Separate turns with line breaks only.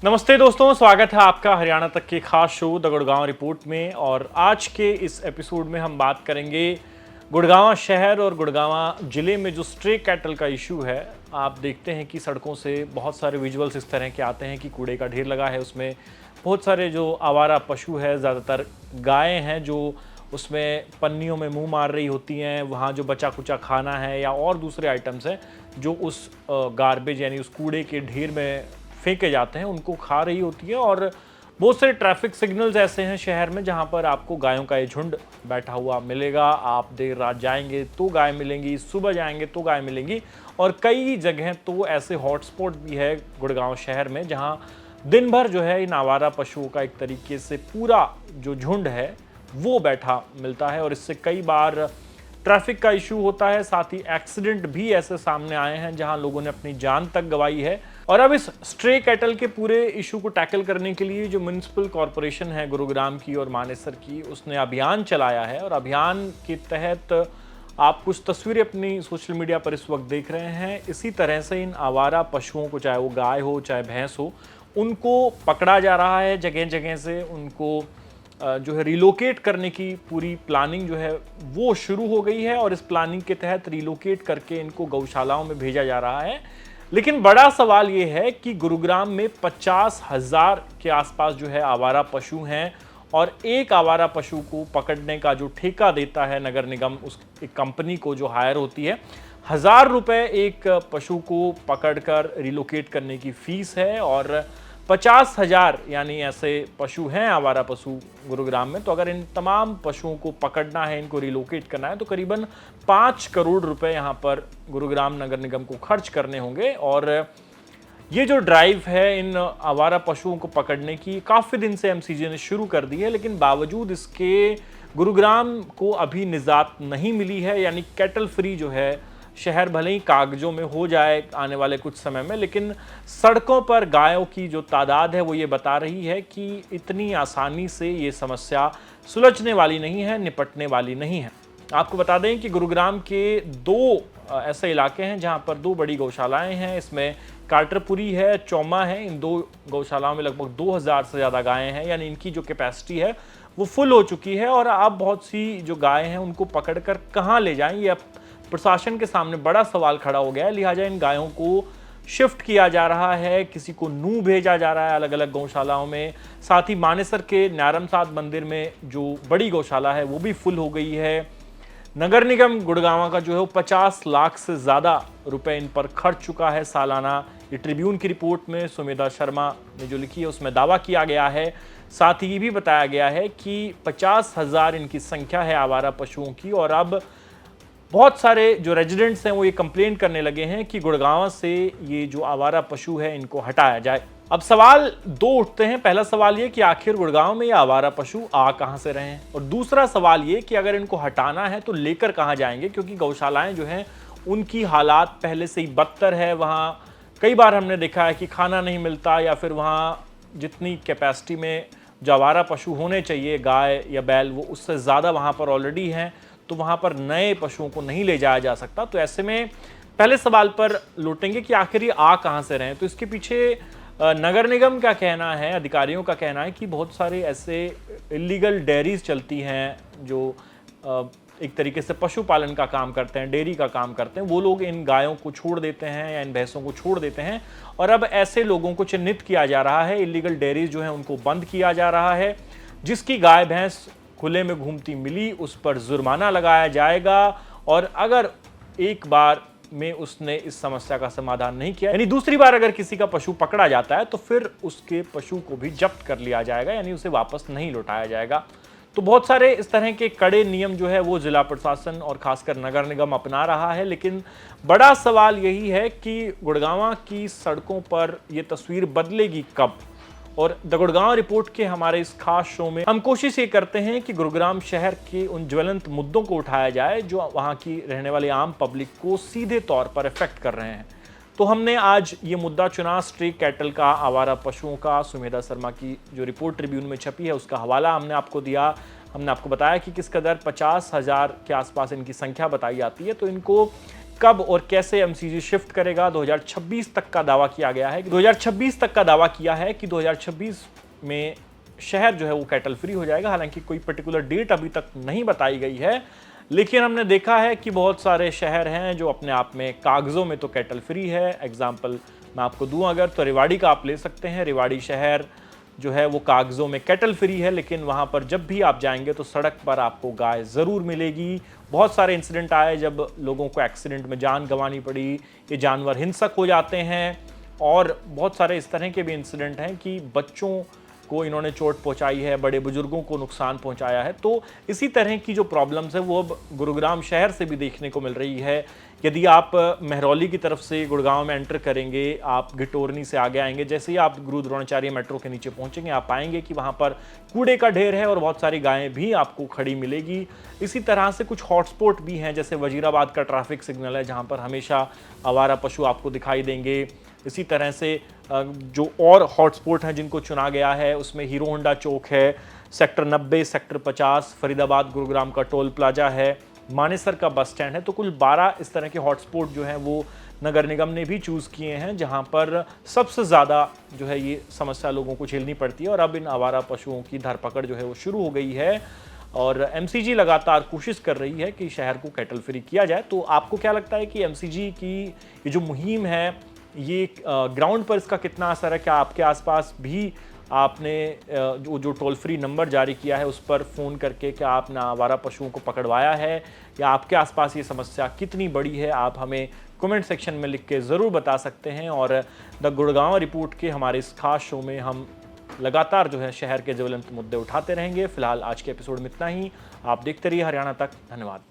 नमस्ते दोस्तों, स्वागत है आपका हरियाणा तक के खास शो द गुड़गांव रिपोर्ट में। और आज के इस एपिसोड में हम बात करेंगे गुड़गांव शहर और गुड़गांव जिले में जो स्ट्रे कैटल का इशू है। आप देखते हैं कि सड़कों से बहुत सारे विजुअल्स इस तरह के आते हैं कि कूड़े का ढेर लगा है, उसमें बहुत सारे जो आवारा पशु है, ज़्यादातर गायें हैं जो उसमें पन्नियों में मुंह मार रही होती हैं। वहाँ जो बचा कुचा खाना है या और दूसरे आइटम्स हैं जो उस गार्बेज यानी उस कूड़े के ढेर में फेंके जाते हैं, उनको खा रही होती है। और बहुत सारे ट्रैफिक सिग्नल्स ऐसे हैं शहर में जहां पर आपको गायों का ये झुंड बैठा हुआ मिलेगा। आप देर रात जाएंगे तो गाय मिलेंगी, सुबह जाएंगे तो गाय मिलेंगी। और कई जगह तो ऐसे हॉटस्पॉट भी है गुड़गांव शहर में जहां दिन भर जो है इन आवारा पशुओं का एक तरीके से पूरा जो झुंड है वो बैठा मिलता है। और इससे कई बार ट्रैफिक का इशू होता है, साथ ही एक्सीडेंट भी ऐसे सामने आए हैं जहां लोगों ने अपनी जान तक गंवाई है। और अब इस स्ट्रे कैटल के पूरे इशू को टैकल करने के लिए जो म्युनिसिपल कॉरपोरेशन है गुरुग्राम की और मानेसर की, उसने अभियान चलाया है। और अभियान के तहत आप कुछ तस्वीरें अपनी सोशल मीडिया पर इस वक्त देख रहे हैं। इसी तरह से इन आवारा पशुओं को, चाहे वो गाय हो चाहे भैंस हो, उनको पकड़ा जा रहा है जगह जगह से। उनको जो है रिलोकेट करने की पूरी प्लानिंग जो है वो शुरू हो गई है। और इस प्लानिंग के तहत रिलोकेट करके इनको गौशालाओं में भेजा जा रहा है। लेकिन बड़ा सवाल ये है कि गुरुग्राम में 50,000 के आसपास जो है आवारा पशु हैं। और एक आवारा पशु को पकड़ने का जो ठेका देता है नगर निगम, उस एक कंपनी को जो हायर होती है, 1,000 रुपये एक पशु को पकड़कर रिलोकेट करने की फीस है। और 50,000 यानी ऐसे पशु हैं आवारा पशु गुरुग्राम में। तो अगर इन तमाम पशुओं को पकड़ना है, इनको रिलोकेट करना है, तो करीबन 5 करोड़ रुपए यहाँ पर गुरुग्राम नगर निगम को खर्च करने होंगे। और ये जो ड्राइव है इन आवारा पशुओं को पकड़ने की, काफ़ी दिन से एमसीजे ने शुरू कर दी है, लेकिन बावजूद इसके गुरुग्राम को अभी निजात नहीं मिली है। यानी कैटल फ्री जो है शहर भले ही कागजों में हो जाए आने वाले कुछ समय में, लेकिन सड़कों पर गायों की जो तादाद है वो ये बता रही है कि इतनी आसानी से ये समस्या सुलझने वाली नहीं है, निपटने वाली नहीं है। आपको बता दें कि गुरुग्राम के 2 ऐसे इलाके हैं जहां पर 2 बड़ी गौशालाएं हैं। इसमें कार्टरपुरी है, चौमा है। इन 2 गौशालाओं में लगभग 2,000 से ज़्यादा गायें हैं, यानी इनकी जो कैपेसिटी है वो फुल हो चुकी है। और अब बहुत सी जो गायें हैं उनको पकड़कर कहाँ ले जाएं, ये अब प्रशासन के सामने बड़ा सवाल खड़ा हो गया है। लिहाजा इन गायों को शिफ्ट किया जा रहा है, किसी को नूह भेजा जा रहा है अलग अलग गौशालाओं में। साथ ही मानेसर के नारमसाद मंदिर में जो बड़ी गौशाला है वो भी फुल हो गई है। नगर निगम गुड़गांव का जो है वो 50 लाख से ज़्यादा रुपए इन पर खर्च चुका है सालाना। ये ट्रिब्यून की रिपोर्ट में सुमेधा शर्मा ने जो लिखी है उसमें दावा किया गया है। साथ ही ये भी बताया गया है कि 50,000 इनकी संख्या है आवारा पशुओं की। और अब बहुत सारे जो रेजिडेंट्स हैं वो ये कंप्लेंट करने लगे हैं कि गुड़गांव से ये जो आवारा पशु है इनको हटाया जाए। अब सवाल 2 उठते हैं। पहला सवाल ये कि आखिर गुड़गांव में ये आवारा पशु आ कहां से रहे हैं, और दूसरा सवाल ये कि अगर इनको हटाना है तो लेकर कहां जाएंगे, क्योंकि गौशालाएं जो हैं उनकी हालात पहले से ही बदतर है। वहां कई बार हमने देखा है कि खाना नहीं मिलता, या फिर वहां जितनी कैपेसिटी में जो आवारा पशु होने चाहिए, गाय या बैल, वो उससे ज़्यादा वहां पर ऑलरेडी हैं। तो वहां पर नए पशुओं को नहीं ले जाया जा सकता। तो ऐसे में पहले सवाल पर लौटेंगे कि आखिर ये आ कहां से रहे हैं। तो इसके पीछे नगर निगम का कहना है, अधिकारियों का कहना है कि बहुत सारे ऐसे इलीगल डेयरीज चलती हैं जो एक तरीके से पशुपालन का काम करते हैं, डेयरी का काम करते हैं। वो लोग इन गायों को छोड़ देते हैं या इन भैंसों को छोड़ देते हैं। और अब ऐसे लोगों को चिन्हित किया जा रहा है, इलीगल डेयरीज जो है उनको बंद किया जा रहा है। जिसकी गाय भैंस खुले में घूमती मिली उस पर जुर्माना लगाया जाएगा। और अगर एक बार में उसने इस समस्या का समाधान नहीं किया, यानी दूसरी बार अगर किसी का पशु पकड़ा जाता है तो फिर उसके पशु को भी जब्त कर लिया जाएगा, यानी उसे वापस नहीं लौटाया जाएगा। तो बहुत सारे इस तरह के कड़े नियम जो है वो जिला प्रशासन और खासकर नगर निगम अपना रहा है। लेकिन बड़ा सवाल यही है कि गुड़गांव की सड़कों पर यह तस्वीर बदलेगी कब। और द गुड़गांव रिपोर्ट के हमारे इस खास शो में हम कोशिश ये करते हैं कि गुरुग्राम शहर के उन ज्वलंत मुद्दों को उठाया जाए जो वहां की रहने वाली आम पब्लिक को सीधे तौर पर इफेक्ट कर रहे हैं। तो हमने आज ये मुद्दा चुना स्ट्रे कैटल का, आवारा पशुओं का। सुमेधा शर्मा की जो रिपोर्ट ट्रिब्यून में छपी है उसका हवाला हमने आपको दिया। हमने आपको बताया कि किस कदर 50,000 के आसपास इनकी संख्या बताई जाती है। तो इनको कब और कैसे एमसीजी शिफ्ट करेगा 2026 तक का दावा किया गया है। 2026 तक का दावा किया है कि 2026 में शहर जो है वो कैटल फ्री हो जाएगा। हालांकि कोई पर्टिकुलर डेट अभी तक नहीं बताई गई है, लेकिन हमने देखा है कि बहुत सारे शहर हैं जो अपने आप में कागजों में तो कैटल फ्री है। एग्जाम्पल मैं आपको दूं अगर, तो रेवाड़ी का आप ले सकते हैं। रेवाड़ी शहर जो है वो कागजों में कैटल फ्री है, लेकिन वहां पर जब भी आप जाएंगे तो सड़क पर आपको गाय जरूर मिलेगी। बहुत सारे इंसिडेंट आए जब लोगों को एक्सीडेंट में जान गंवानी पड़ी, ये जानवर हिंसक हो जाते हैं। और बहुत सारे इस तरह के भी इंसिडेंट हैं कि बच्चों को इन्होंने चोट पहुंचाई है, बड़े बुजुर्गों को नुकसान पहुंचाया है। तो इसी तरह की जो प्रॉब्लम्स है वो अब गुरुग्राम शहर से भी देखने को मिल रही है। यदि आप महरौली की तरफ से गुड़गांव में एंटर करेंगे, आप घिटोरनी से आगे आएंगे, जैसे ही आप गुरु द्रोणाचार्य मेट्रो के नीचे पहुंचेंगे, आप पाएंगे कि वहां पर कूड़े का ढेर है और बहुत सारी गायें भी आपको खड़ी मिलेगी। इसी तरह से कुछ हॉटस्पॉट भी हैं, जैसे वजीराबाद का ट्रैफिक सिग्नल है जहां पर हमेशा आवारा पशु आपको दिखाई देंगे। इसी तरह से जो और हॉटस्पॉट हैं जिनको चुना गया है उसमें हीरो होंडा चौक है, सेक्टर 90, सेक्टर 50, फरीदाबाद गुरुग्राम का टोल प्लाजा है, मानेसर का बस स्टैंड है। तो कुल 12 इस तरह के हॉटस्पॉट जो हैं वो नगर निगम ने भी चूज़ किए हैं, जहां पर सबसे ज़्यादा जो है ये समस्या लोगों को झेलनी पड़ती है। और अब इन आवारा पशुओं की धरपकड़ जो है वो शुरू हो गई है और एमसीजी लगातार कोशिश कर रही है कि शहर को कैटल फ्री किया जाए। तो आपको क्या लगता है कि एमसीजी की ये जो मुहिम है ये ग्राउंड पर इसका कितना असर है? क्या आपके आसपास भी आपने जो टोल फ्री नंबर जारी किया है उस पर फ़ोन करके क्या आपने आवारा पशुओं को पकड़वाया है, या आपके आसपास ये समस्या कितनी बड़ी है? आप हमें कमेंट सेक्शन में लिख के ज़रूर बता सकते हैं। और द गुड़गांव रिपोर्ट के हमारे इस खास शो में हम लगातार जो है शहर के ज्वलंत मुद्दे उठाते रहेंगे। फिलहाल आज के एपिसोड में इतना ही। आप देखते रहिए हरियाणा तक। धन्यवाद।